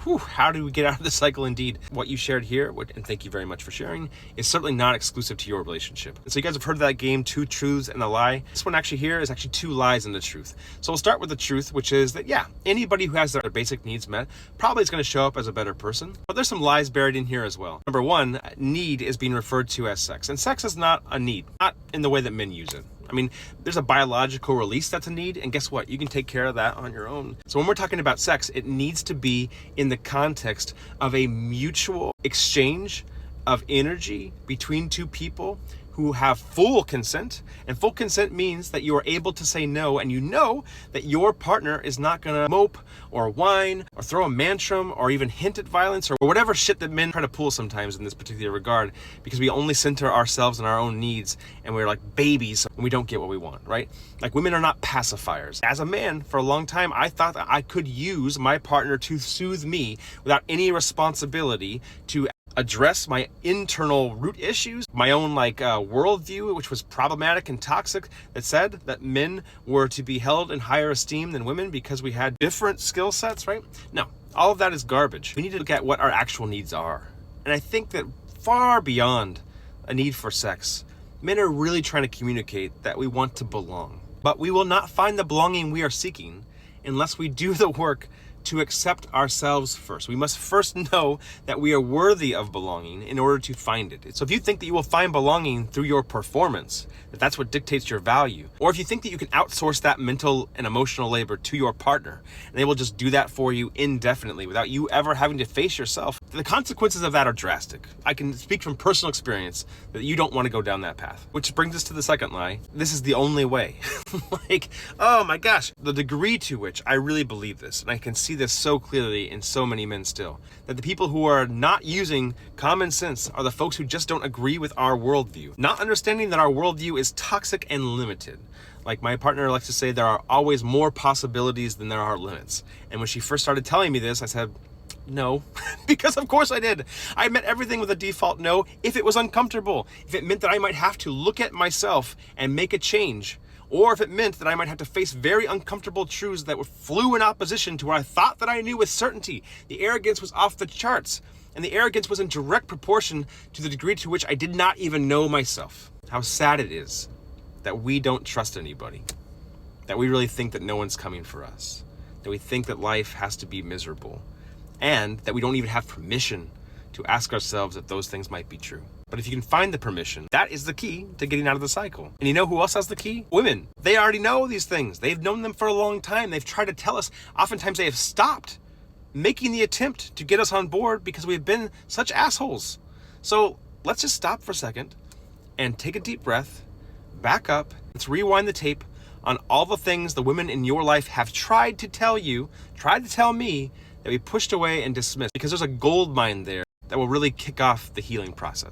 how do we get out of this cycle? Indeed, what you shared here, and thank you very much for sharing, is certainly not exclusive to your relationship. And so you guys have heard of that game, Two Truths and a Lie. This one actually here is actually two lies and the truth. So we'll start with the truth, which is that, yeah, anybody who has their basic needs met probably is going to show up as a better person. But there's some lies buried in here as well. Number one, need is being referred to as sex. And sex is not a need, not in the way that men use it. I mean, there's a biological release that's a need, and guess what? You can take care of that on your own. So when we're talking about sex, it needs to be in the context of a mutual exchange of energy between two people who have full consent. And full consent means that you are able to say no, and you know that your partner is not gonna mope or whine or throw a mantrum or even hint at violence or whatever shit that men try to pull sometimes in this particular regard, because we only center ourselves and our own needs, and we're like babies when we don't get what we want, right? Like, women are not pacifiers. As a man, for a long time, I thought that I could use my partner to soothe me without any responsibility to address my internal root issues, my own worldview, which was problematic and toxic, that said that men were to be held in higher esteem than women because we had different skill sets, right? No, all of that is garbage. We need to look at what our actual needs are. And I think that far beyond a need for sex, men are really trying to communicate that we want to belong. But we will not find the belonging we are seeking unless we do the work to accept ourselves first. We must first know that we are worthy of belonging in order to find it. So if you think that you will find belonging through your performance, that that's what dictates your value, or if you think that you can outsource that mental and emotional labor to your partner, and they will just do that for you indefinitely without you ever having to face yourself, the consequences of that are drastic. I can speak from personal experience that you don't want to go down that path. Which brings us to the second lie. This is the only way. Oh my gosh, the degree to which I really believe this, and I can see this so clearly in so many men still, that the people who are not using common sense are the folks who just don't agree with our worldview, not understanding that our worldview is toxic and limited. Like my partner likes to say, there are always more possibilities than there are limits. And when she first started telling me this, I said, no, because of course I did. I met everything with a default no if it was uncomfortable, if it meant that I might have to look at myself and make a change, or if it meant that I might have to face very uncomfortable truths that flew in opposition to what I thought that I knew with certainty. The arrogance was off the charts, and the arrogance was in direct proportion to the degree to which I did not even know myself. How sad it is that we don't trust anybody, that we really think that no one's coming for us, that we think that life has to be miserable, and that we don't even have permission to ask ourselves if those things might be true. But if you can find the permission, that is the key to getting out of the cycle. And you know who else has the key? Women. They already know these things. They've known them for a long time. They've tried to tell us. Oftentimes they have stopped making the attempt to get us on board because we've been such assholes. So let's just stop for a second and take a deep breath, back up, let's rewind the tape on all the things the women in your life have tried to tell you, tried to tell me, that we pushed away and dismissed, because there's a gold mine there that will really kick off the healing process.